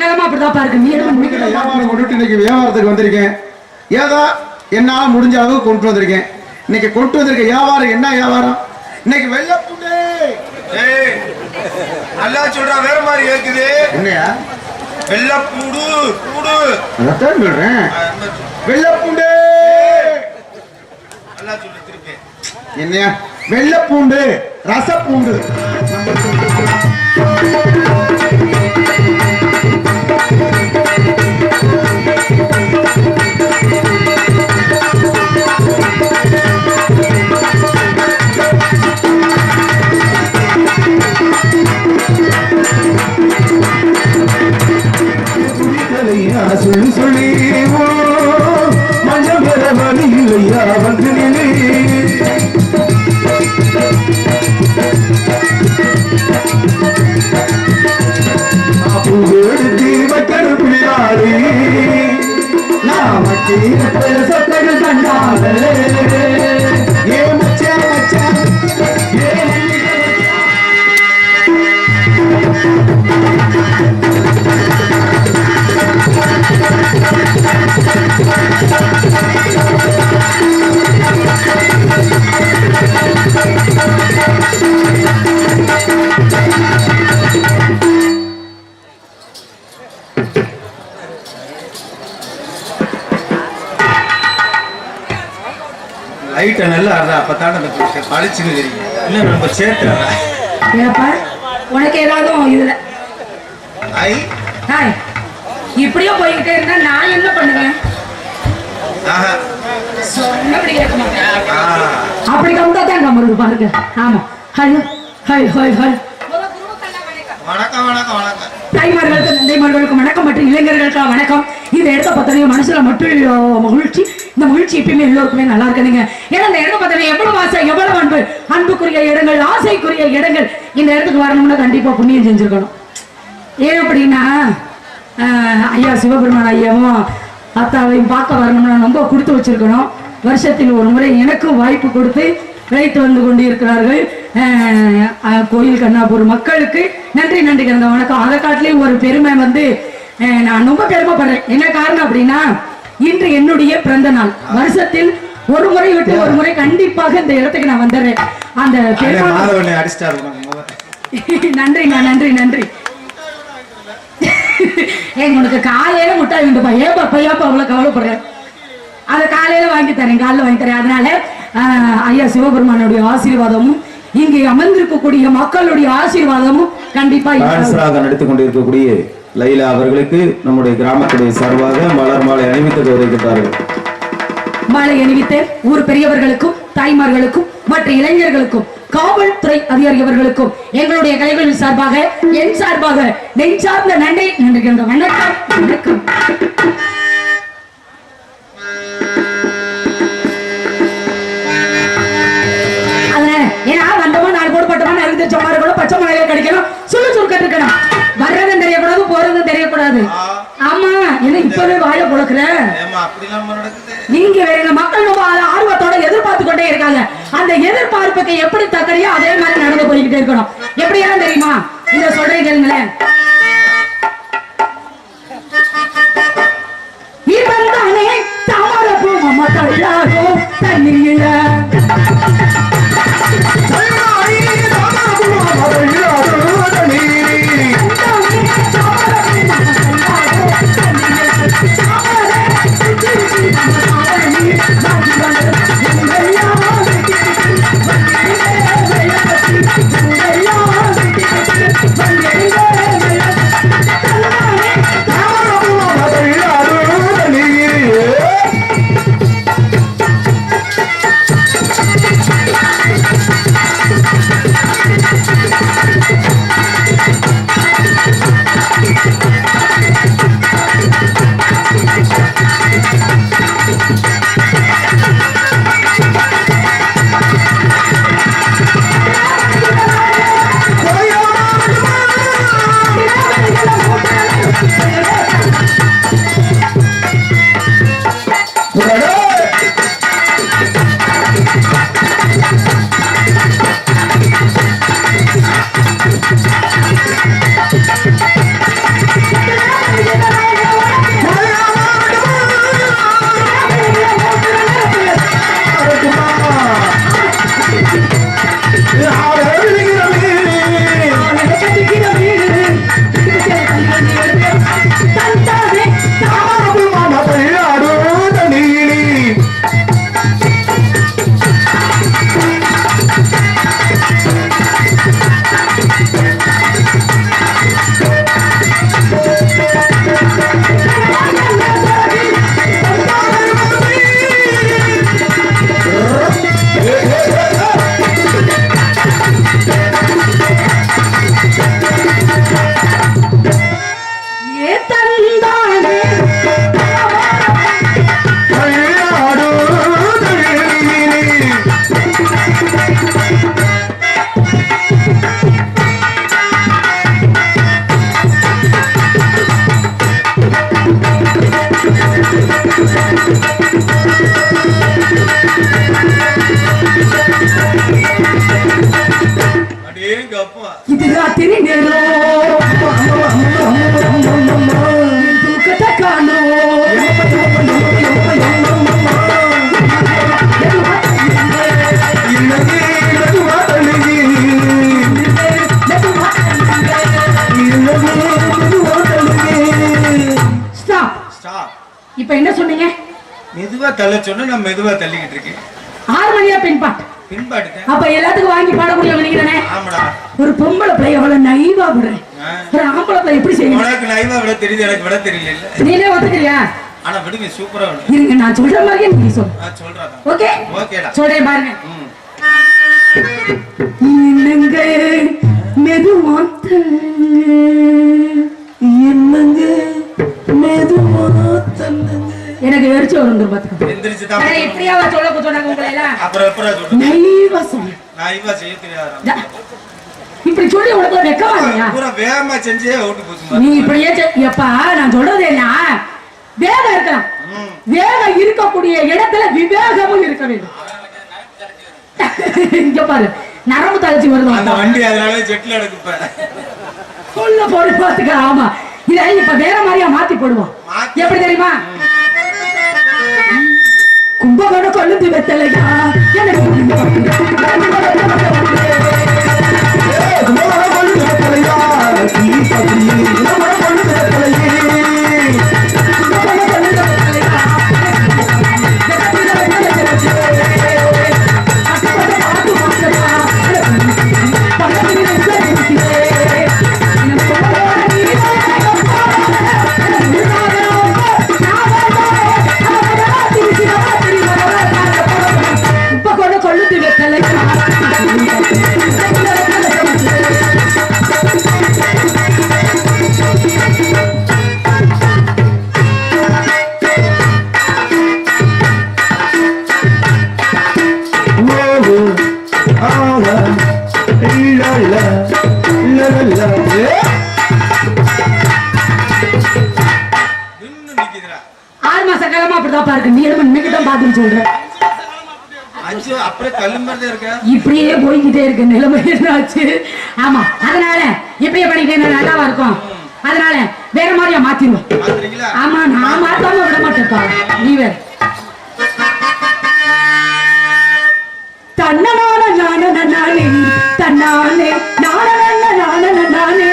காலமா அப்படிதான் பாருக்கு. நீ என்ன முடிக்கல? வியாபாரம் கொண்டுட்டு இன்னைக்கு வியாபாரத்துக்கு வந்திருக்கேன். ஏதோ என்னால முடிஞ்ச அளவுக்கு கொண்டு வந்திருக்கேன். இன்னைக்கு கொண்டு வந்திருக்க வியாபாரம் என்ன வியாபாரம்? இன்னைக்கு வெள்ளப்பூண்டு. நல்லா சொல்றா, வேற மாதிரி இருக்குது. என்னையா வெள்ளப்பூடு பூடு? அதான் சொல்றேன், வெள்ளப்பூண்டு. நல்லா சொல்லு திருப்பி. என்னையா வெள்ளப்பூண்டு, ரசப்பூண்டு. சொல்லி சொல்லி மஞ்சள் பெற வழி இல்லையா வந்து நிலை எடுத்து மக்களுக்குள்ளாடி நாமக்கு சொத்தகள் கண்டாலே ஏ மச்சா மச்சா ஏ லைட்டை நல்லா அதான் அப்பத்தான அந்த பழிச்சுன்னு தெரியும். இல்லை நம்ம சேர்த்துறா. ஏப்பா உனக்கு ஏதாவது இதுல இப்படியே போய்கிட்டே இருந்தா நான் என்ன பண்ணுவேன்? சொன்னபடி கேட்க மாட்டேன். அப்படி கம்தா தான் கம்மருது பாருங்க. ஆமா, ஹலோ ஹாய் ஹாய் ஹாய். வணக்கம் வணக்கம் வணக்கம். தாய்மார்களுக்கு தந்தைமார்களுக்கு வணக்கம் மற்றும் இளைஞர்களுக்கு வணக்கம். இந்த இடத்த பார்த்தோன்னே மனசுல மட்டும் மகிழ்ச்சி. இந்த மகிழ்ச்சி எப்பயுமே எல்லோருக்குமே நல்லா இருக்குதுங்க. ஏன்னா இந்த இடத்த பார்த்தோன்னே எவ்வளவு ஆசை, எவ்வளவு அன்பு, அன்புக்குரிய இடங்கள், ஆசைக்குரிய இடங்கள். இந்த இடத்துக்கு வரணும்னா கண்டிப்பா புண்ணியம் செஞ்சிருக்கணும். ஏன் அப்படின்னா ஐயா சிவபெருமான் ஐயாவும் அத்தாவையும் பார்க்க வரணும்னா ரொம்ப கொடுத்து வச்சிருக்கணும். வருஷத்தில் ஒரு முறை எனக்கும் வாய்ப்பு கொடுத்து அழைத்து வந்து கொண்டிருக்கிறார்கள். கோயில் கண்ணாபூர் மக்களுக்கு நன்றி நன்றி கலந்த வணக்கம். அதை காட்டிலேயும் ஒரு பெருமை வந்து நான் ரொம்ப பெருமைப்படுறேன். என்ன காரணம் அப்படின்னா இன்று என்னுடைய பிறந்த நாள். வருஷத்தில் ஒரு முறை விட்டு ஒரு முறை கண்டிப்பாக இந்த இடத்துக்கு நான் வந்துடுறேன். அந்த நன்றிண்ணா நன்றி நன்றி. உனக்கு காலையில முட்டாய் உண்டுப்பா. ஏப்பா பையாப்பா அவ்வளவு கவலைப்படுறேன். அதை காலையில வாங்கி தரேன், காலைல வாங்கி தரேன். அதனால ஐயா சிவபெருமானுடைய ஆசீர்வாதமும் இங்கே அமர்ந்திருக்கக்கூடிய மக்களுடைய ஆசீர்வாதமும் கண்டிப்பா நடித்துக் கொண்டிருக்கக்கூடிய லைலா அவர்களுக்கு நம்முடைய கிராமத்துடைய சார்பாக மலர் மாலை அணிவித்து வருகின்றார்கள். மாலை அணிவித்த ஊர் பெரியவர்களுக்கும் தாய்மார்களுக்கும் மற்ற இளைஞர்களுக்கும் காவல்துறை அதிகாரிகளுக்கும் எங்களுடைய கலைகளின் சார்பாக என் சார்பாக நெய் சார்ந்த நன்றி நன்றிகின்ற வணக்கம் வணக்கம். ஏன்னா வந்தோமா நாலு போடு பட்டோமா நிறைய சோமாரங்களும் பச்சை மலையில கிடைக்கணும். சுழு சுருக்கட்டு இருக்கணும். வர்றதும் தெரியக்கூடாது, போறதும் தெரியக்கூடாது. ஆமா, என்ன இப்பவே வாய பொழக்குற? நீங்க வேற மக்கள் ரொம்ப ஆர்வத்தோட எதிர்பார்த்து கொண்டே இருக்காங்க. அந்த எதிர்பார்ப்புக்கு எப்படி தக்கறியோ அதே மாதிரி நடந்து போய்கிட்டே இருக்கணும். எப்படியா தெரியுமா? இந்த சொல்றீங்களேன், இவன் தானே தாமரப்பூ மக்களாரோ தண்ணியில என்ன சொன்னீங்க? மெதுவா தள்ள சொன்னா நான் மெதுவா தள்ளிக்கிட்டு இருக்கேன். ஹார்மோனியா பின்பாட்டு. பின்பாட்டுட்டேன். அப்ப எல்லாத்துக்கும் வாங்கி பாடக்கூடியவங்க நீங்க தானே? ஆமாடா. ஒரு பொம்பளை பிள்ளை எவ்வளவு நைவா விடுறேன், ஒரு ஆம்பளை பிள்ளை எப்படி செய்யும்? உனக்கு நைவா விட தெரியுது, எனக்கு விட தெரியல. நீனே ஒத்துக்கிறியா? ஆனா விடுங்க, சூப்பரா விடு. இருங்க நான் சொல்ற மாதிரியே நீங்க சொல்லு. நான் சொல்றேன். ஓகே ஓகேடா. சொல்றேன் பாருங்க. என்னங்க மெதுவா என்னங்க மெதுவா எனக்கு எரிச்சு வரும் பாத்துக்க. எந்திரிச்சு தான் எப்படியா சொல்ல சொன்னாங்க உங்களை எல்லாம்? அப்புறம் எப்பறா சொல்ற? நைவா சொல்லு. நைவா செய்ய தெரியாதா? இப்படி சொல்லி உனக்கு வெக்கமா இல்லையா? பூரா வேகமா செஞ்சே ஓட்டு போச்சு. நீ இப்படியே எப்பா நான் சொல்றது என்ன, வேகம் இருக்கலாம், வேகம் இருக்கக்கூடிய இடத்துல விவேகமும் இருக்க வேண்டும். இங்க பாரு நரம்பு தளர்ச்சி வருது அந்த வண்டி, அதனால ஜெட்ல எடுக்குப்ப உள்ள போடு பாத்துக்க. ஆமா இதை இப்ப வேற மாதிரியா மாத்தி போடுவோம். எப்படி தெரியுமா? கும்பகோணம் கொழுந்து வெத்தலையா இப்படியே போய்கிட்டே இருக்கு நிலைமை என்னாச்சு. ஆமா அதனால இப்படியே பண்ணிக்கிட்டே நல்லாவா இருக்கும். அதனால வேற மாதிரியா மாத்திடுவோம். ஆமா நான் மாத்தாம விட மாட்டேப்பா. நீ வேற தன்னனான நானே நானே தன்னானே நானே நானே நானே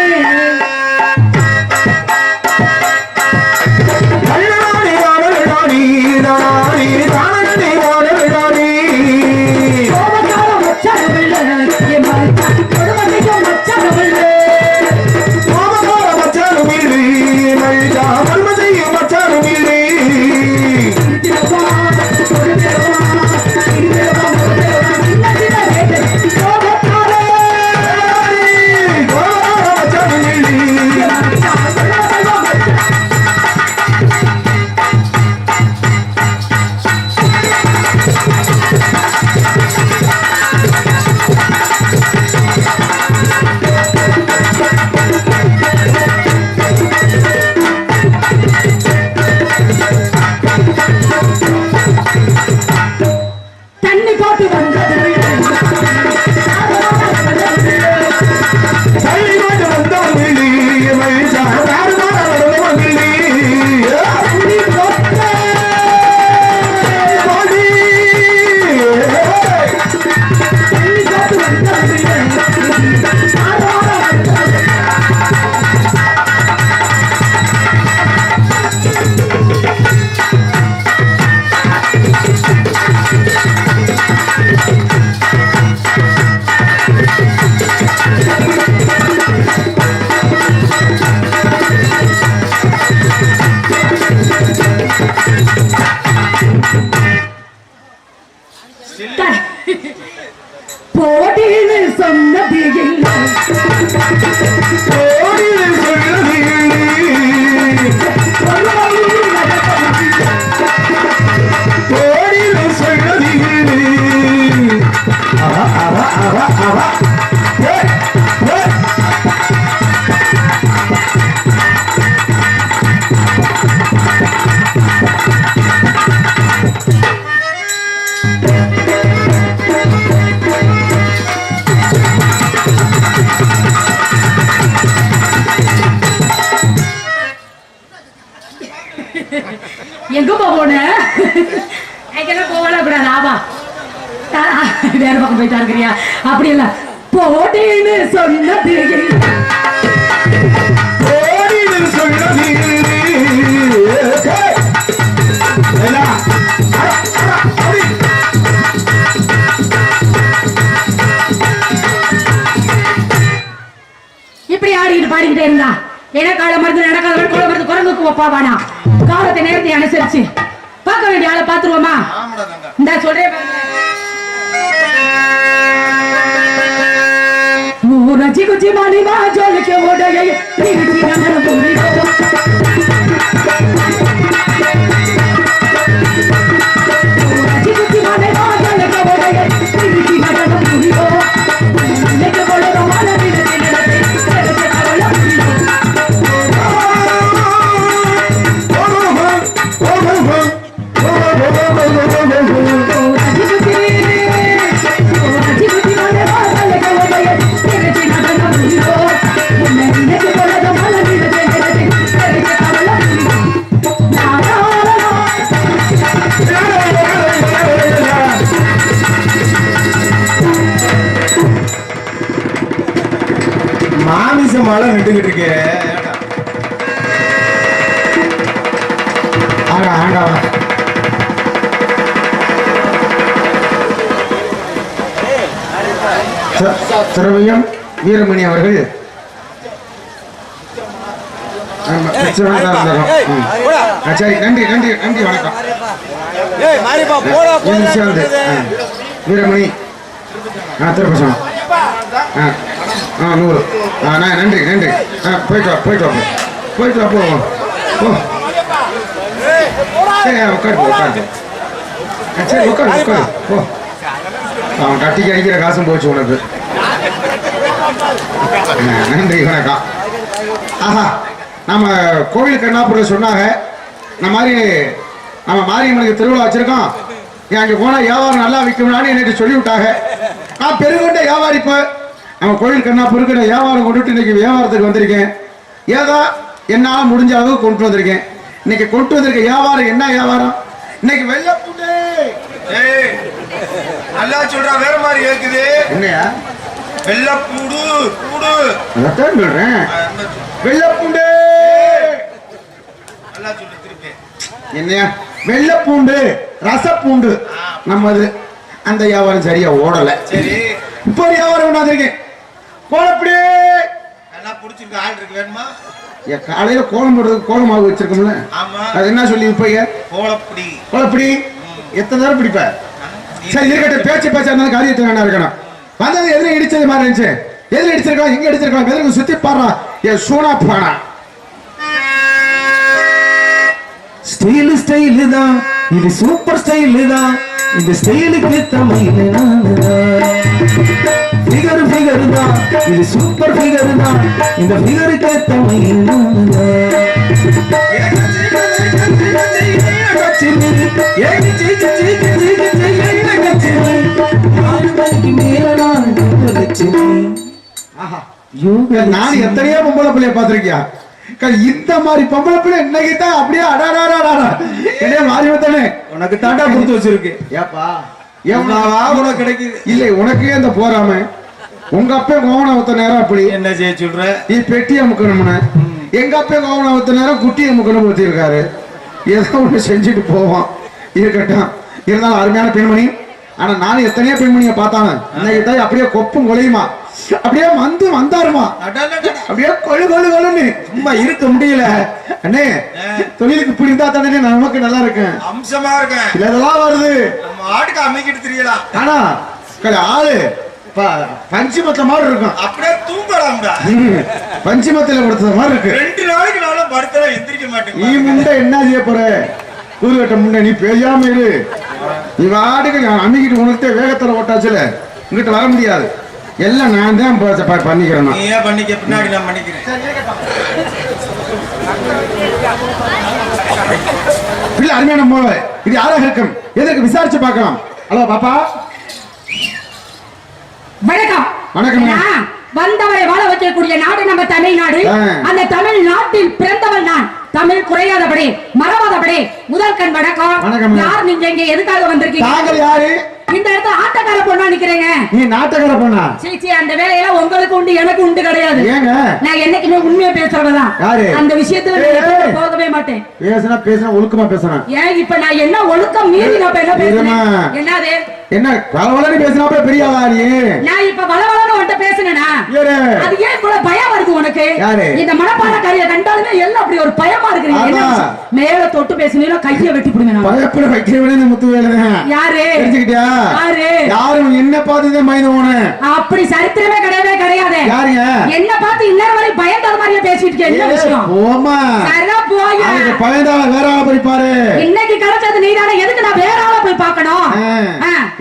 போட்டின்னு சொன்னது இல்லை எங்கப்பா போன அங்கெல்லாம் போகல கூடாது. ஆமா வேற பக்கம் போயிட்டா இருக்கிறியா? அப்படி இல்ல போட்டின்னு சொன்னது ஏன்னா கால மருந்து நடக்காதவன் கோல மருந்து குரங்குக்கு ஒப்பாவானா காலத்தை நேரத்தை அனுசரிச்சு பார்க்க வேண்டிய ஆளை பாத்துருவோமா இந்த சொல்றேன் ரஜி குச்சி மாலிமா ஜோலிக்க ஓடைய திருச்சி நகர புரிதோ ரஜி குச்சி மாலிமா ஜோலிக்க ஓடைய திருச்சி நகர புரிதோ லேக்க போல மால விலகே நடே நடே அவள புரிதோ மாமிச மழை நின்றுகிட்டு இருக்கே திரவியம் வீரமணி அவர்கள் சரி நன்றி நன்றி நன்றி வணக்கம் வீரமணி திருப்பசம் நூறு நன்றி நன்றி போயிட்டு வா போயிட்டு வா போயிட்டு வா போவோம் சரி உட்காரு உட்காரு சரி உட்காரு உட்காரு போ அவன் கட்டிக்கு அடிக்கிற காசும் போச்சு உனக்கு நன்றி வணக்கம் ஆஹா நம்ம கோவில் கண்ணாப்பூரில் சொன்னாங்க நம்ம மாரியம்மனுக்கு திருவிழா வச்சிருக்கோம் அங்கே போனால் வியாபாரம் நல்லா விற்கும்னான்னு எனக்கு சொல்லிவிட்டாங்க நான் பெருங்கொண்ட வியாபாரி இப்போ நம்ம கோவில் கண்ணாப்பூருக்கு நான் வியாபாரம் கொண்டுட்டு இன்னைக்கு வியாபாரத்துக்கு வந்திருக்கேன் ஏதோ என்னால் முடிஞ்ச அளவுக்கு கொண்டு வந்திருக்கேன் இன்னைக்கு கொண்டு வந்திருக்க வியாபாரம் என்ன வியாபாரம் இன்னைக்கு வெள்ளப்பூண்டு நல்லா சொல்றா வேற மாதிரி இருக்குது என்னையா வெள்ளப்பூடு பூடு அதான் சொல்றேன் வெள்ளப்பூண்டு நல்லா சொல்லு திருப்பி என்னையா வெள்ளப்பூண்டு ரசப்பூண்டு நம்மது அந்த வியாபாரம் சரியா ஓடல சரி இப்போ வியாபாரம் கொண்டாந்துருக்கேன் கோலப்படி நல்லா புடிச்சிருக்க ஆள் இருக்கு வேணுமா காலையில கோலம் போடுறதுக்கு கோலம் மாவு வச்சிருக்கோம்ல ஆமா அது என்ன சொல்லி இப்ப கோலப்படி கோலப்படி எத்தனை நேரம் பிடிப்ப சரி இருக்கட்டும் பேச்சு பேச்சா இருந்தாலும் காரியத்தை வேணா இருக்கணும் வந்தது எதிர இடிச்சது மாதிரி இருந்துச்சு எதிர இடிச்சிருக்கலாம் எங்க இடிச்சிருக்கலாம் எதிர சுத்தி பாடுறா என் சூனா பானா ஸ்டைல் ஸ்டைலு தான் இது சூப்பர் ஸ்டைலு தான் இந்த ஸ்டைலுக்கு தமிழ் ஃபிகர் ஃபிகர் தான் இது சூப்பர் ஃபிகர் தான் இந்த ஃபிகருக்கு தமிழ் நான் எத்தனையோ பொம்பளை பிள்ளைய பாத்திருக்கியா இந்த மாதிரி பொம்பளை பிள்ளை இன்னைக்கு தான் அப்படியே அடாடா என்னைய மாறி வந்தானே உனக்கு தாண்டா கொடுத்து வச்சிருக்கு ஏப்பா உனக்கு கிடைக்குது இல்லை உனக்கே இந்த போறாம உங்க அப்பே கோவணம் ஊத்த நேரம் அப்படி என்ன செய்ய சொல்ற நீ பெட்டி அமுக்கணும்னு எங்க அப்பே கோவணம் ஊத்த நேரம் குட்டி அமுக்கணும் ஊத்திருக்காரு ஏதோ ஒண்ணு செஞ்சுட்டு போவான் இருக்கட்டும் இருந்தாலும் அருமையான பெண்மணி ஆனா நானும் எத்தனையோ பெண்மணியை பார்த்தாங்க இன்னைக்கு தான் அப்படியே கொப்பும் கொலையுமா அப்படியே வந்தாருமா அப்படியே கொழுன்னு சும்மா இருக்க முடியல அண்ணே தொழிலுக்கு இப்படி இருந்தா தானே நமக்கு நல்லா இருக்கேன் அம்சமா இருக்கேன் இதெல்லாம் வருது நம்ம ஆட்டுக்கு அமைக்கிட்டு தெரியலாம் ஆனா ஆளு பஞ்சிமத்த மாதிரி இருக்கும் அப்படியே தூங்கலாம்டா பஞ்சிமத்துல படுத்த மாதிரி இருக்கு 2 நாளைக்கு நாள படுத்தல எந்திரிக்க மாட்டேன் நீ முண்டை என்ன செய்ய போற கூறுகட்ட முண்டை நீ பேசாம இரு நீ வாட்டுக்கு அன்னைக்கு உனக்கு வேகத்துல ஓட்டாச்சுல உங்ககிட்ட வர முடியாது எல்லாம் நான் தான் பண்ணிக்கிறேன் நீ ஏன் பண்ணிக்க பின்னாடி நான் பண்ணிக்கிறேன் பிள்ளை அருமையான போல இது யாராக இருக்கும் எதற்கு விசாரிச்சு பார்க்கலாம் ஹலோ பாப்பா வணக்கம் வணக்கம் வந்தவரை வாழ வைக்கக்கூடிய நாடு நம்ம தமிழ்நாடு அந்த தமிழ் நாட்டில் பிறந்தவன் நான் தமிழ் குறையாதபடி மறவாதபடி முதல் கண் வணக்கம் யார் நீங்க இங்க எதுக்காக வந்திருக்கீங்க தாங்கள் யாரு இந்த இடத்துல ஆட்டக்கார பொண்ணா நிக்கிறேங்க. நீ நாட்டக்கார பொண்ணா? சீச்சி, அந்த வேலையெல்லாம் உங்களுக்கு உண்டு எனக்கு உண்டு கிடையாது. ஏங்க? நான் என்னைக்குமே உண்மையா பேசுறவதான். யாரு? அந்த விஷயத்துல நான் எப்பவும் போகவே மாட்டேன். பேசினா ஒழுக்கமா பேசணும். ஏன் இப்ப நான் என்ன ஒழுக்கம் மீறி நான் இப்ப என்ன பேசுறேன்? என்னது? என்ன வளவளன்னு பேசினாப்ப பெரிய ஆளா நீ? நான் இப்ப வளவளன்னு உன்கிட்ட பேசுனேனா? அது ஏன் இவ்வளவு பயம் வருது உனக்கு? யாரு? இந்த மனப்பான காரியை கண்டாலுமே எல்லாம் அப்படி ஒரு பயமா இருக்கிறீங்க. என்ன மேல தொட்டு பேசுனீங்களோ கையை வெட்டி பிடுங்க. நான் பயப்பட வைக்கிறவனே இந்த முத்து வேலைதான். யாரு? தெரிஞ்சுக்கிட்டியா? யாரு? யாரும் என்ன பார்த்துதான் பயந்து போன? அப்படி சரித்திரமே கிடையவே கிடையாது. யாருங்க? என்ன பார்த்து இன்னொரு வரை பயந்தாத மாதிரியே பேசிட்டு இருக்க. என்ன விஷயம்? போமா. சரா போய். அதுக்கு பயந்தால வேற ஆள போய் பாரு. இன்னைக்கு கிடைச்சது நீதானே, எதுக்கு நான் வேற ஆள போய் பார்க்கணும்?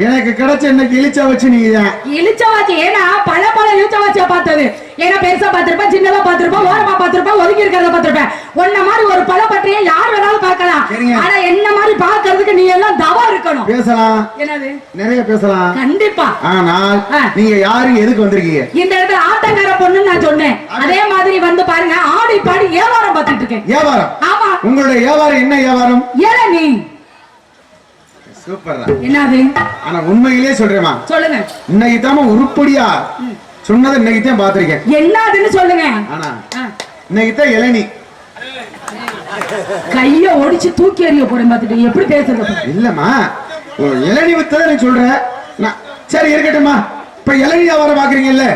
எனக்கு கிடைச்ச இன்னைக்கு இழிச்சா வச்சு நீங்க இழிச்சா வச்சு. ஏன்னா பல இழிச்சா வச்சா பார்த்தது. ஏன்னா பெருசா பார்த்திருப்பேன், சின்னதா பார்த்திருப்பேன், ஓரமா பார்த்திருப்பேன், ஒதுக்கி இருக்கிறத பார்த்திருப்பேன். உன்ன மாதிரி ஒரு பல பற்றிய யார் வேணாலும் பார்க்கலாம். ஆனா என்ன மாதிரி பார்க்கிறதுக்கு நீ எல்லாம் தவா இருக்கணும். பேசலாம். என்னது? நிறைய பேசலாம் கண்டிப்பா. ஆனால் நீங்க யாரு எதுக்கு வந்திருக்கீங்க? இந்த இடத்துல ஆட்டக்கார பொண்ணு நான் சொன்னேன். அதே மாதிரி வந்து பாருங்க, ஆடி பாடி வியாபாரம் பார்த்துட்டு இருக்கேன். வியாபாரம்? ஆமா. உங்களுடைய வியாபாரம் என்ன வியாபாரம்? இளநீ. சூப்பர். என்னது? ஆனா உண்மையிலேயே சொல்றேமா, சொல்லுங்க. இன்னைக்கு தான் உருப்படியா சொன்னதை இன்னைக்கு தான் பாத்திருக்கேன். என்னதுன்னு சொல்லுங்க. ஆனா இன்னைக்கு தான் இளநீ. கைய ஒடிச்சு தூக்கி எறிய போறேன் பாத்துட்டு எப்படி பேசுறது? இல்லம்மா, இளநீ வித்தத நீ சொல்ற. சரி இருக்கட்டும்மா. இப்ப இளநீ வியாபாரம் பாக்குறீங்கல்ல?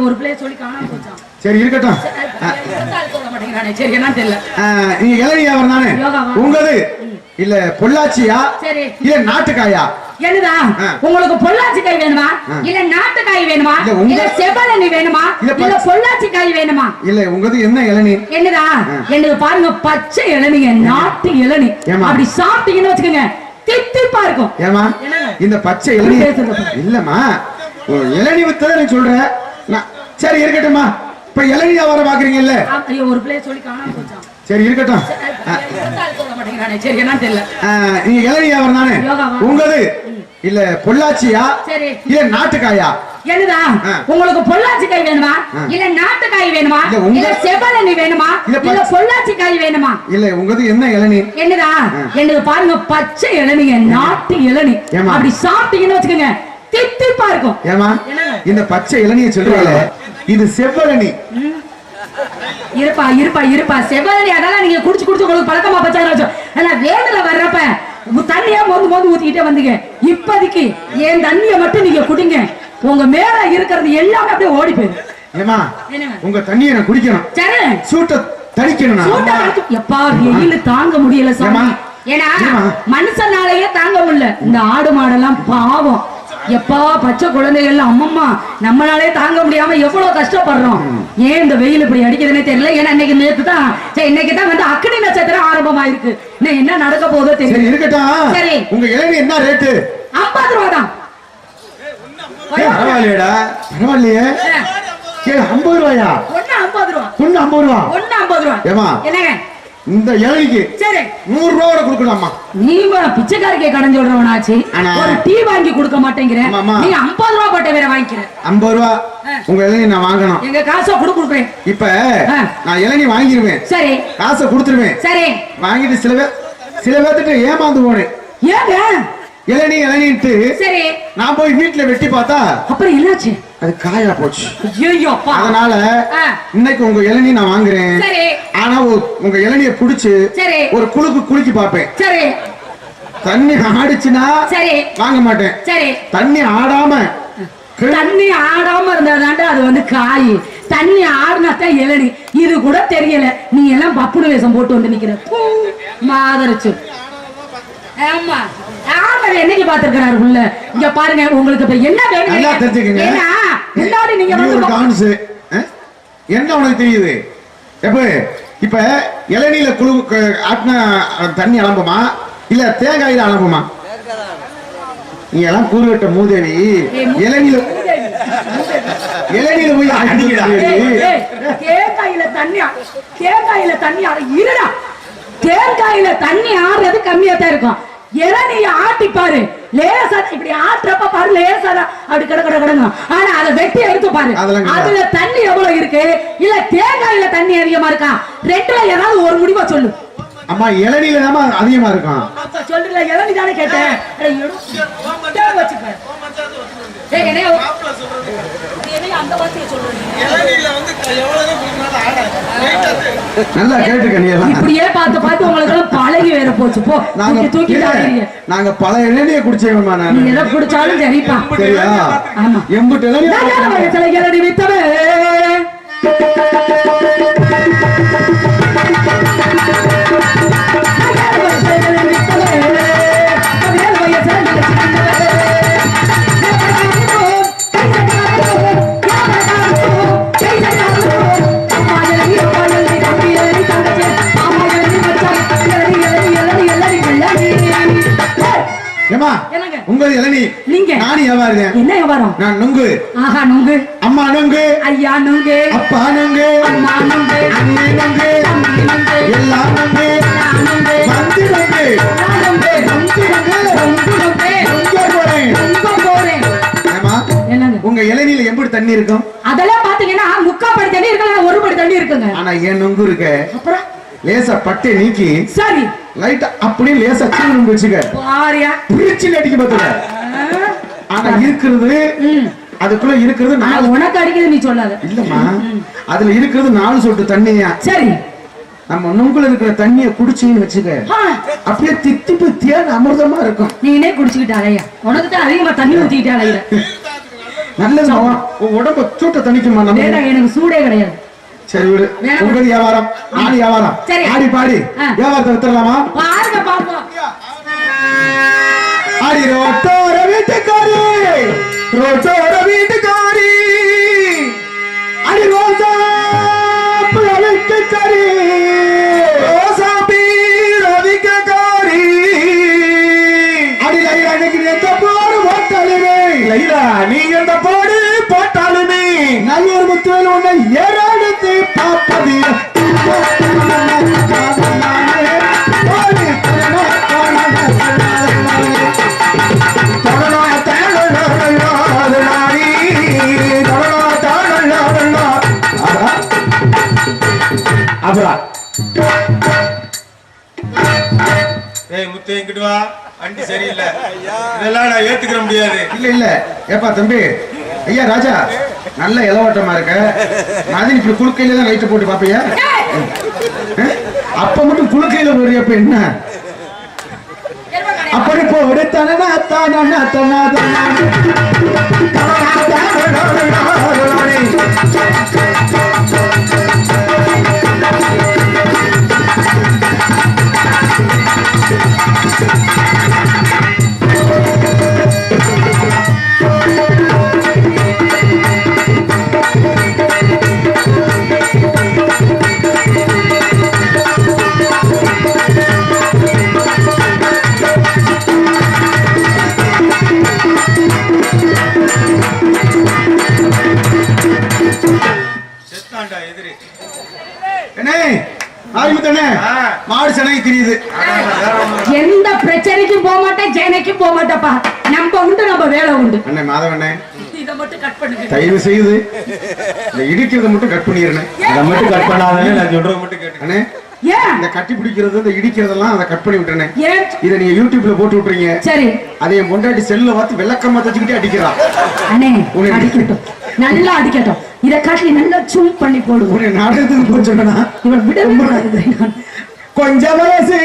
ஒரு பிளேஸ் சொல்லி காணாம போச்சாம். சரி இருக்கட்டும். சரி என்ன தெரியல. நீங்க இளநீ வியாபாரம் தானே? உங்களது இல்ல பொள்ளாச்சியா இல்ல நாட்டுக்காயா? என்னதா உங்களுக்கு பொள்ளாச்சி காய் வேணுமா இல்ல நாட்டுக்காய் வேணுமா இல்ல செவலனி வேணுமா இல்ல பொள்ளாச்சி காய் வேணுமா? இல்ல உங்கது என்ன இளநீ? என்னதா? என்னது பாருங்க, பச்சை இளநீங்க, நாட்டு இளநீ. அப்படி சாப்பிட்டீங்கன்னு வச்சுக்கோங்க, தித்திப்பா இருக்கும். ஏமா இந்த பச்சை இளநீ? இல்லம்மா, இளநீ வித்தத நீ சொல்ற. சரி இருக்கட்டும்மா. இப்ப இளநீ வியாபாரம் பாக்குறீங்கல்ல? ஒரு பிளேஸ் சொல்லி காணாம போச்சாம். சரி இருக்கட்டும். சரி என்ன தெரியல. நீங்க இளநீ வியாபாரம் தானே? உங்களது இல்ல பொள்ளாச்சியா இல்ல நாட்டுக்காயா? என்னதா? உங்களுக்கு பொள்ளாச்சி காய் வேணுமா இல்ல நாட்டுக்காய் வேணுமா இல்ல செவலனி வேணுமா இல்ல பொள்ளாச்சி காய் வேணுமா? இல்ல உங்கது என்ன இளநீ? என்னதா? என்னது பாருங்க, பச்சை இளநீங்க, நாட்டு இளநீ. அப்படி சாப்பிட்டீங்கன்னு வச்சுக்கோங்க, தித்திப்பா இருக்கும். ஏமா இந்த பச்சை இளநியை சொல்றீங்களே, இது செவ்வளனி. இருப்பா இருப்பா இருப்பா, செவ்வளனி. அதெல்லாம் நீங்க குடிச்சு குடிச்சு உங்களுக்கு பழக்கமா பச்சாங்க. ஆனா வேணுல வர்றப்ப தண்ணியா மோந்து ஊத்திக்கிட்டே வந்தீங்க. இப்போதைக்கு என் தண்ணியை மட்டும் நீங்க குடிங்க, உங்க மேல இருக்கிறது எல்லாமே அப்படியே ஓடி போயிடும். ஏமா உங்க தண்ணியை நான் குடிக்கணும். சரி, சூட்ட தணிக்கணும். எப்பா வெயில் தாங்க முடியல சாமி. ஏன்னா மனுஷனாலேயே தாங்க முடியல. இந்த ஆடு மாடெல்லாம் பாவம். எப்பா பச்சை குழந்தைகள் அம்மம்மா நம்மளாலே தாங்க முடியாம எவ்வளவு கஷ்டப்படுறோம். ஏன் இந்த வெயில் இப்படி அடிக்குதுன்னே தெரியல. ஏன்னா இன்னைக்கு நேத்து தான் இன்னைக்கு தான் வந்து அக்னி நட்சத்திரம் ஆரம்பமாயிருக்கு. இன்னும் என்ன நடக்க போதோ தெரியல. இருக்கட்டும். சரி, உங்க இளநீ என்ன ரேட்டு? 50 ரூபா தான். பரவாயில்லையடா. பரவாயில்லையே. 50 ரூபாயா? ஒண்ணு 50 ரூபா. ஒண்ணு 50 ரூபா. ஒண்ணு 50 ரூபா. ஏமா என்னங்க இந்த இளநிக்கு சரி 100 ரூபாயோட கொடுக்கலாமா? நீங்க பிச்சைக்காரக்கே கடன் சொல்றவனாச்சு, ஒரு டீ வாங்கி கொடுக்க மாட்டேங்கிறேன். நீ 50 ரூபா போட்ட வேற வாங்கிக்கிறேன். 50 ரூபா உங்க இளநீ நான் வாங்கணும். எங்க காசை கொடுக்குறேன். இப்ப நான் இளநீ வாங்கிடுவேன். சரி, காசை கொடுத்துருவேன். சரி, வாங்கிட்டு சில பேர்த்துட்டு ஏமாந்து போனேன். ஏங்க இளநீட்டு சரி நான் போய் வீட்டுல வெட்டி பார்த்தா அப்புறம் என்னாச்சு? அது காயா போச்சு. அதனால இன்னைக்கு உங்க இளநீ நான் வாங்குறேன். ஆனா உங்க இளநிய புடிச்சு ஒரு குளிக்கி பாப்பேன். சரி, தண்ணி ஆடிச்சுன்னா சரி வாங்க மாட்டேன். சரி, தண்ணி ஆடாம இருந்தாதாண்டா அது வந்து காய். தண்ணி ஆடினாத்தான் இளநீ. இது கூட தெரியல. நீ எல்லாம் பப்புனு வேஷம் போட்டு வந்து நிக்கிற மாதரிச்சு. ஆமா ஆமா, என்னைக்கு பாத்துருக்காரு உள்ள. இங்க பாருங்க, உங்களுக்கு இப்ப என்ன வேணும் முன்னாடி நீங்க என்ன உனக்கு தெரியுது? இப்ப இளநீல ஆட்டின தண்ணி அலம்புமா இல்ல தேங்காயில அலம்புமா? நீங்க எல்லாம் கூறுகட்ட மூதேவி. இளநீல போய் தேங்காயில தண்ணி இருடா. தேங்காயில தண்ணி ஆடுறது கம்மியா தான் இருக்கும். இளநீய ஆட்டி பாரு, லேசா இப்படி ஆட்டுறப்ப பாரு, லேசா அப்படி கிடங்க. ஆனா அதை வெட்டி எடுத்து பாரு, அதுல தண்ணி எவ்வளவு இருக்கு இல்ல தேங்காயில தண்ணி அதிகமா இருக்கா? ரெண்டுல ஏதாவது ஒரு முடிவா சொல்லு. அம்மா இளநில தான் அதிகமா இருக்கும். அப்ப சொல்றல இளநீ தானே கேட்டேன். அட வச்சுக்க. ஏய் என்னைய என்னைய அந்த வார்த்தையை சொல்றீங்க. இளநீல வந்து எவ்வளவு குடிக்கணும் ஆடாது. நல்லா கேட்டுக்க நீ எல்லாம். இப்படியே பார்த்து உங்களுக்கு எல்லாம் பழகி வேற போச்சு போ. தூக்கி தாடுறீங்க. நாங்க பல இளநிய குடிச்சேங்கம்மா நான். நீ எதை குடிச்சாலும் சரிப்பா. சரியா? ஆமா. எம்புட்டு இளநிய இளநீ வித்தவே. உங்க இளநீ நீங்க நானி வியாபாரம். என்ன வியாபாரம்? நான் நுங்கு. ஆஹா நுங்கு. அம்மா நுங்கு. ஐயா நுங்கு. அப்பா நுங்கு. அம்மா நுங்கு. அண்ணே நுங்கு. நுங்கு. எல்லாம் நுங்கு. நுங்கு. வந்து நுங்கு. நுங்கு. நுங்கு. நுங்கு. நுங்கு போறேன். நுங்கு போறேன். ஏமா என்னங்க? உங்க இளநீல எப்படி தண்ணி இருக்கும்? அதெல்லாம் பாத்தீங்கன்னா முக்கா படி தண்ணி இருக்குங்க, ஒரு படி தண்ணி இருக்குங்க. ஆனா ஏன் நுங்கு இருக்க? அப்புறம் லேசா பட்டை நீக்கி சரி லைட்டா அப்படியே லேசா சீனு வச்சுக்க. பாரியா பிரிச்சு அடிக்க பாத்துக்க. ஆனா இருக்கிறது அதுக்குள்ள இருக்கிறது நான் உனக்கு அடிக்கிறது நீ சொல்லாத. இல்லம்மா, அதுல இருக்கிறது 4 சொட்டு தண்ணியா. சரி நம்ம நுங்குல இருக்கிற தண்ணிய குடிச்சீன்னு வச்சுக்க, அப்படியே தித்திப்பு தேன் அமிர்தமா இருக்கும். நீனே குடிச்சுக்கிட்டு அலையா, உனக்கு தான் அதிகமா தண்ணி ஊத்திக்கிட்டு அலையிற. நல்லது உடம்ப சூட்ட தணிக்குமா? நம்ம எனக்கு சூடே கிடையாது. சரி விடு, உங்க வியாபாரம் ஆடி வியாபாரம். ஆடி பாடி வியாபாரத்தை வித்துடலாமா? பாருங்க பாப்போம். ஆடி ரோட்டோர வீட்டுக்காரி, ரோட்டோர வீட்டுக்காரி, அடி ரோசா வீட்டுக்காரி, ரோசா வீட்டுக்காரி, அடி லைலா இன்னைக்கு எந்த போடு போட்டாலுமே, லைலா நீ எந்த போடு போட்டாலுமே நல்லூர் முத்துவேல் உன்னை ஏறாடுத்து பார்ப்பது. ஏய் முத்து எங்கிட்டு வா, வண்டி சரியில்லை, இதெல்லாம் நான் ஏத்துக்கிற முடியாது. இல்ல இல்ல ஏப்பா தம்பி, ஐயா ராஜா நல்ல இளவட்டமா இருக்க, மாதிரி இப்படி குளுக்கையில தான் லைட் போட்டு பாப்பையா? அப்ப மட்டும் குளுக்கையில போறியப்ப என்ன அப்படி போடு தனனா தானா தானா மாடு சென்னை தெரியுது. எந்த பிரச்சனைக்கும் போக மாட்டேன், சேனைக்கும் போக மாட்டேப்பா. நம்ம உண்டு, நம்ம வேலை உண்டு. அண்ணே மாதவண்ணே, இதை மட்டும் கட் பண்ணுங்க. தயவு செய்து இந்த இடிக்கிறத மட்டும் கட் பண்ணிடுறேன். அதை மட்டும் கட் பண்ணாதே, நான் சொல்றத மட்டும் கேட்டு. அண்ணே இந்த கட்டி பிடிக்கிறது, இந்த இடிக்கிறதெல்லாம் அதை கட் பண்ணி விட்டுறேன். இதை நீங்க யூடியூப்ல போட்டு விட்டுறீங்க. சரி, அதை என் பொண்டாட்டி செல்ல பார்த்து வெள்ளக்கம்மா தச்சுக்கிட்டே அடிக்கிறான். அண்ணே அடிக்கட்டும், நல்லா அடிக்கட்டும். இதை காட்டி நல்லா சூம் பண்ணி போடுவோம். ஒரு நாடகத்துக்கு போய் சொன்னா இவன் விட கொஞ்சம் வயசு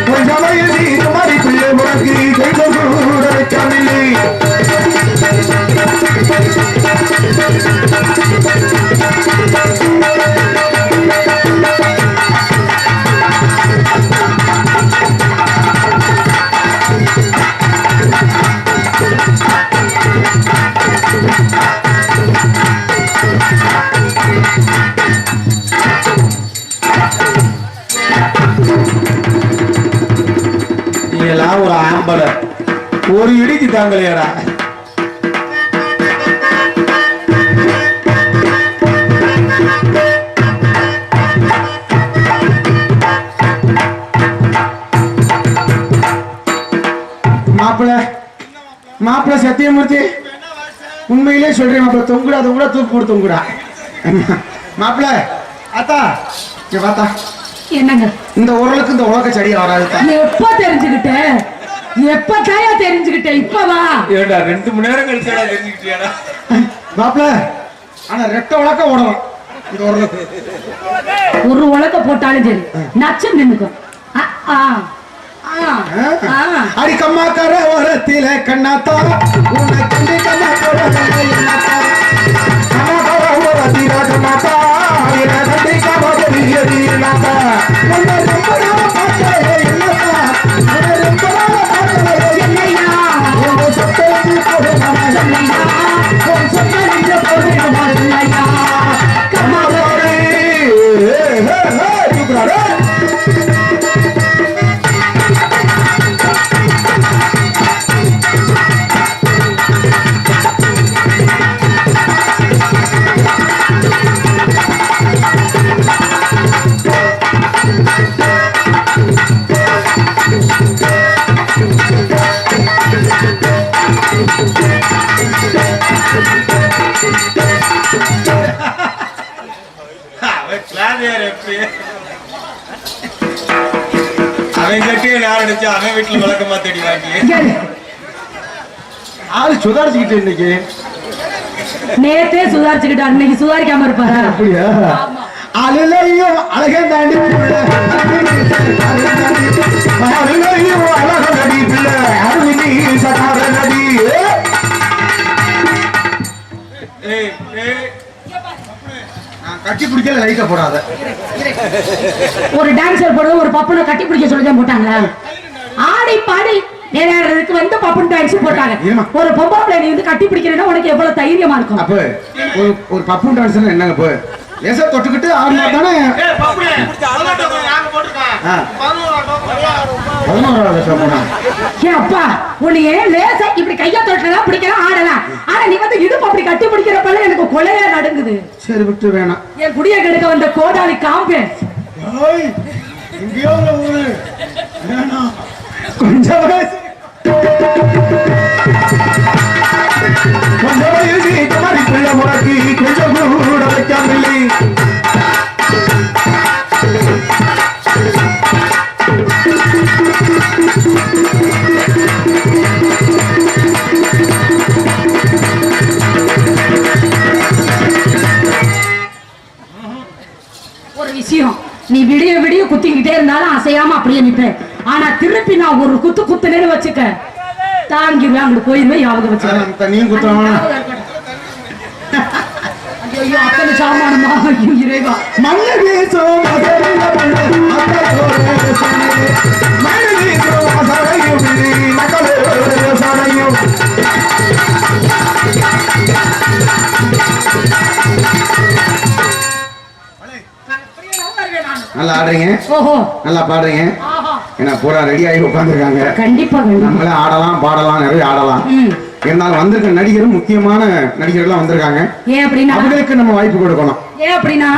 கொஞ்சம் வயசு நீங்களாம் ஒரு ஆம்பளை, ஒரு இடிக்கு தாங்கலையாடா. மாப்பிள்ள சத்தியமூர்த்தி, உண்மையிலே சொல்றேன் மாப்பிள்ள, தொங்குடா தொங்குடா தூக்கு போடு தொங்குடா. மாப்பிள்ள அத்தா இங்க பார்த்தா என்னங்க இந்த உரலுக்கு இந்த உலக செடியா வராதுதா. எப்ப தெரிஞ்சுக்கிட்ட எப்ப தாயா தெரிஞ்சுக்கிட்ட இப்பவா ஏண்டா 2 மணி நேரம் கழிச்சடா தெரிஞ்சுக்கிட்டியாடா? மாப்பிள ஆனா ரெட்ட உலக்க ஓடலாம் இந்த உரலுக்கு. ஒரு உலக்க போட்டாலும் சரி நச்சம் நின்னுக்கும் அடி கம்மாக்கார ஓரத்தில கண்ணாத்தா உன்னை கண்டு கம்மாக்கார ஓரத்தில கண்ணாத்தா உன்னை கண்டு கம்மாக்கார உன்னை ரொம்ப நாள் பார்த்தே இல்லத்தா உன்னை ரொம்ப நாள் பார்த்தே என்னையா உன்னை சொத்தெழுந்து போடுவானா சொல்லையா உன் சொந்த போடுறா இல்லையா கம்மாக்காரே தூக்குறாரு. அவன் கிளாதியார் எப்படி அவன் கட்டி யார் அடிச்சு அவன் வீட்டுல வழக்கமா தேடி வாங்கி ஆளு சுதாரிச்சுக்கிட்டு இன்னைக்கு. நேத்தே சுதாரிச்சுக்கிட்டார் இன்னைக்கு சுதாரிக்காம இருப்பாரா அப்படியா? அலையும் அழகன் தாண்டி அலையும் அழகன் நடி பிள்ளை அருவினி சகார நடி. ஏய் ஏய் நான் கட்டி பிடிக்கல லைட்டா போடாத. ஒரு டான்ஸர் போடுறது ஒரு பப்புனை கட்டி பிடிக்க சொல்லிதான் போட்டாங்களா ஆடி பாடி விளையாடுறதுக்கு வந்து பப்புன் டான்ஸ் போட்டாங்க ஏம்மா? ஒரு பொம்பளை நீ வந்து கட்டி பிடிக்கிறேன்னா உனக்கு எவ்வளவு தைரியமா இருக்கும் அப்ப ஒரு பப்பு டான்ஸ் என்னங்க இப்போ லேசா தொட்டுக்கிட்டு ஆடினா தானே. ஏய் பாப்புடே நாங்க போட்டுறோம் ஆ. 11வது வருஷம் போனா. ஏன் அப்பா உன்னை ஏன் லேசா இப்படி கையா தொட்டலாம் பிடிக்கலாம் ஆடலாம் ஆனா நீ வந்து இடுப்பு அப்படி கட்டி பிடிக்கிறப்பல எனக்கு கொலையா நடுங்குது. சரி விட்டு வேணாம். என் குடிய கெடுக்க வந்த கோடாலி காம்பே இங்கேயோ ஊரு வேணாம் கொஞ்சம் கொஞ்சம் மாதிரி பிள்ளை முடக்கி கொஞ்சம் கூட வைக்காமல்லி. ஒரு விஷயம் நீ விடிய விடிய குத்திக்கிட்டே இருந்தாலும் அசையாம அப்படியே நிப்பேன் ஆனா திருப்பி நான் ஒரு குத்து குத்துனேன்னு வச்சுக்க தாங்கிடுவேன் அங்க போயிருவேன் ஞாபகம் வச்சுக்க நீயும் குத்துவாங்க. ஐயோ அத்தனை சாமானமா ஐயோ இறைவா மண்ணு வீசும் மசரில மண்ணு மக்களோட சனையும் மண்ணு வீசும் மசரையும் மக்களோட சனையும். நல்லா ஆடுறீங்க ஓஹோ நல்லா பாடுறீங்க. ஆஹா ஏன்னா பூரா ரெடி ஆகி உட்காந்துருக்காங்க. கண்டிப்பா கண்டிப்பா நம்மளே ஆடலாம் பாடலாம் நிறைய ஆடலாம். இருந்தாலும் வந்திருக்க நடிகரும் முக்கியமான நடிகர்கள்லாம் வந்திருக்காங்க. ஏன் அப்படின்னா அவங்களுக்கு நம்ம வாய்ப்பு கொடுக்கணும். ஏன் அப்படின்னா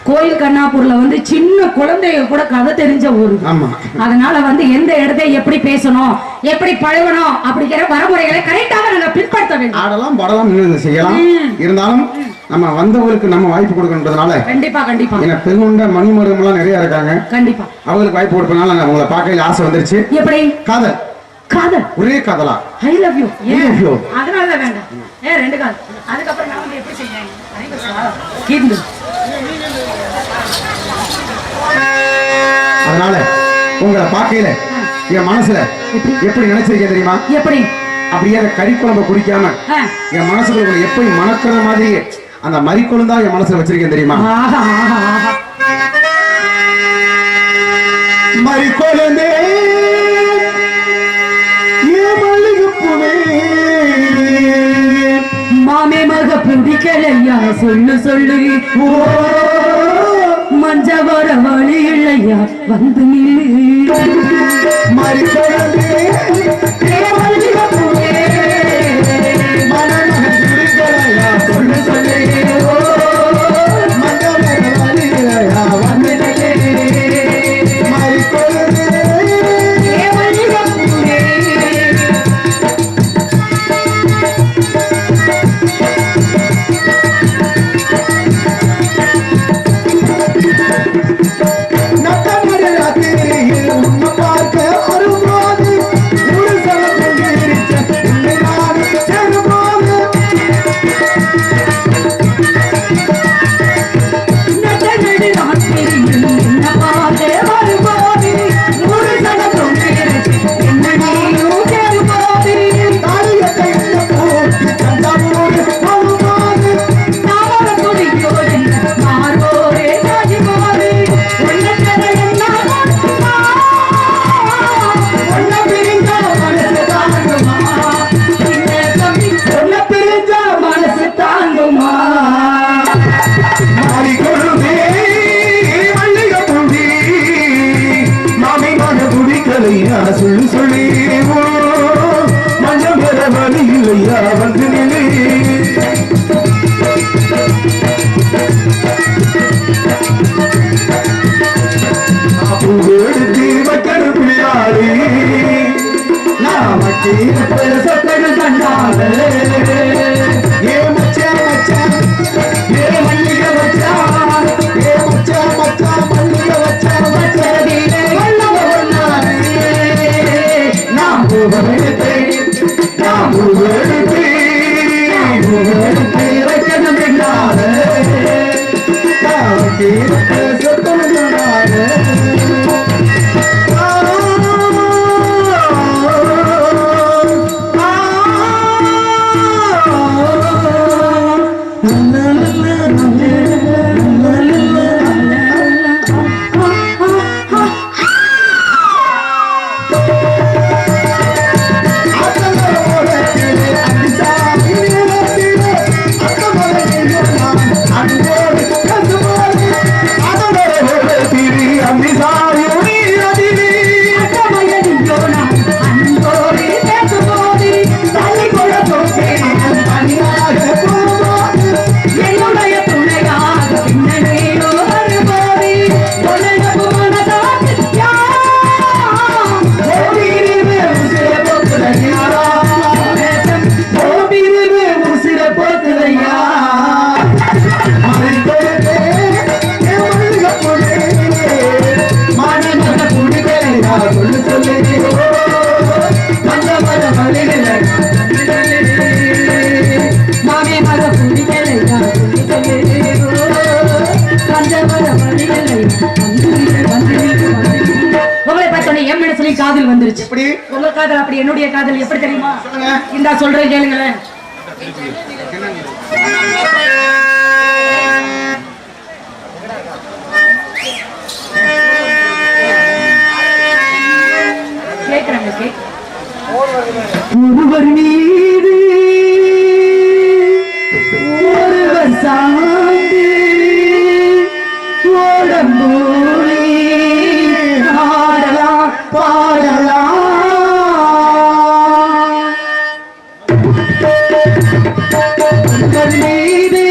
கோயில் கண்ணாப்பூர்ல வந்து சின்ன குழந்தைங்க கூட கதை தெரிஞ்ச ஊரு ஆமா. அதனால வந்து எந்த இடத்தை எப்படி பேசணும் எப்படி பழகணும் அப்படிங்கிற வரமுறைகளை கரெக்டாக நாங்க பின்பற்ற வேண்டும். ஆடலாம் பாடலாம் இன்னும் செய்யலாம். இருந்தாலும் நம்ம வந்தவங்களுக்கு நம்ம வாய்ப்பு கொடுக்கணுன்றதுனால கண்டிப்பா கண்டிப்பா ஏன்னா பெருங்குண்ட மணிமருகம் எல்லாம் நிறைய இருக்காங்க. கண்டிப்பா அவங்களுக்கு வாய்ப்பு கொடுப்பதனால நான் உங்களை பார்க்கையில ஆசை வந்துருச்சு. எப்படி காதல் காதல் ஒரே காதலா I love you I love you. அதனால வேண்டாம் ஏன் 2 கால் அதுக்கப்புறம் நான் வந்து எப்படி செய்யேன் கீந்து அதனால உங்களை பார்க்கையில என் மனசுல எப்படி நினைச்சிருக்கேன் தெரியுமா? எப்படி அப்படியே அந்த கறி குழம்பு குடிக்காம என் மனசுக்குள்ள உங்களை எப்படி மணக்கிற மாதிரியே அந்த மறிக்குழந்தா என் மனசுல வச்சிருக்கேன் தெரியுமா? ஆஹா ஆஹா ஆஹா மறிக்குழந்தே மாமே மக பிடிக்கலையா சொல்லு சொல்லு மஞ்ச வர வழி இல்லையா வந்து நில்லு மறிக்குழந்தே சொல்லு சொல்லு சொத்தடு கண்டாலே ஏ மச்சான் மச்சான் ஏ மல்லிகை வச்சான் ஏ மச்சான் மச்சான் மல்லிகை வச்சான் வச்சதிலே வல்லவ ஒன்னாரே நாம் பூவெடுத்தேன் நாம் பூவெடுத்தேன் வச்சதும் பின்னாலே சொத்தம் சொன்னாரு என்னுடைய துணையாக பின்னணியோ வரும்போது உலகப்பு மனதாக்கு உசிர போக்குதையா மாமே மத புடிக்கலையா உங்களை பார்த்தோன்னே என் மனசுலயும் காதல் வந்துருச்சு. இப்படி உங்க காதல் அப்படி, என்னுடைய காதல் எப்படி தெரியுமா? சொல்லுங்க. இந்தா சொல்றேன் கேளுங்களேன். கேக்குறாங்க ஒருவர் மீது ஒருவர் சார்ந்து ஓடம்பூரி ஆடலாம் பாடலாம் ஒருவர் மீது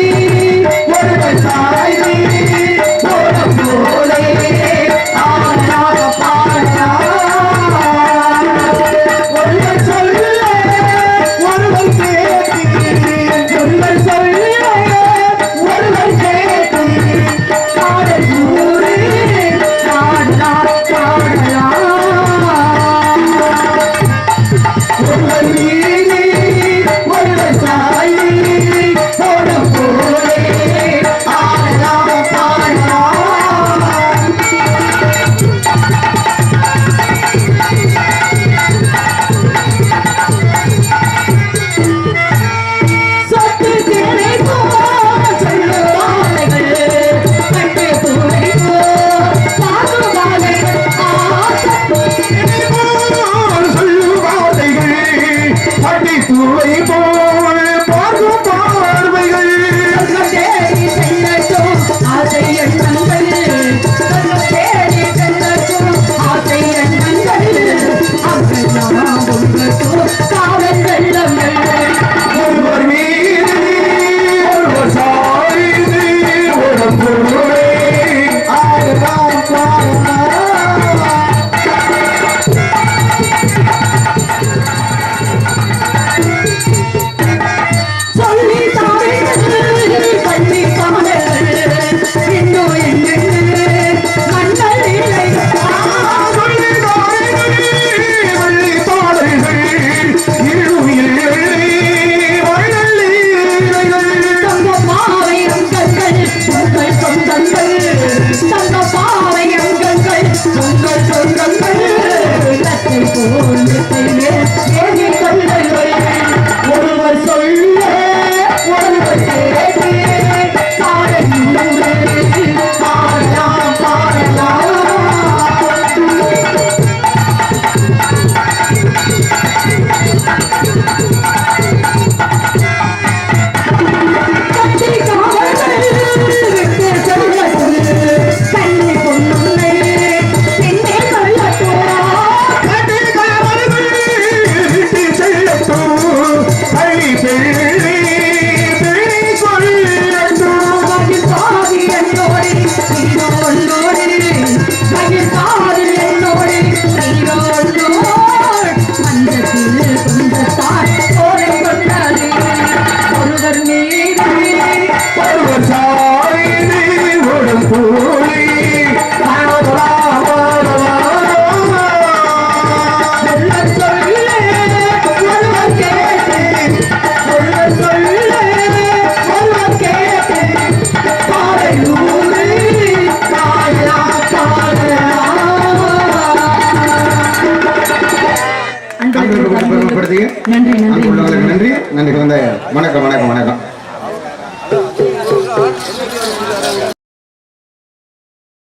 ஊக்கப்படுத்தி நன்றி நன்றி உள்ளவங்களுக்கு நன்றி நன்றி வந்த வணக்கம் வணக்கம் வணக்கம்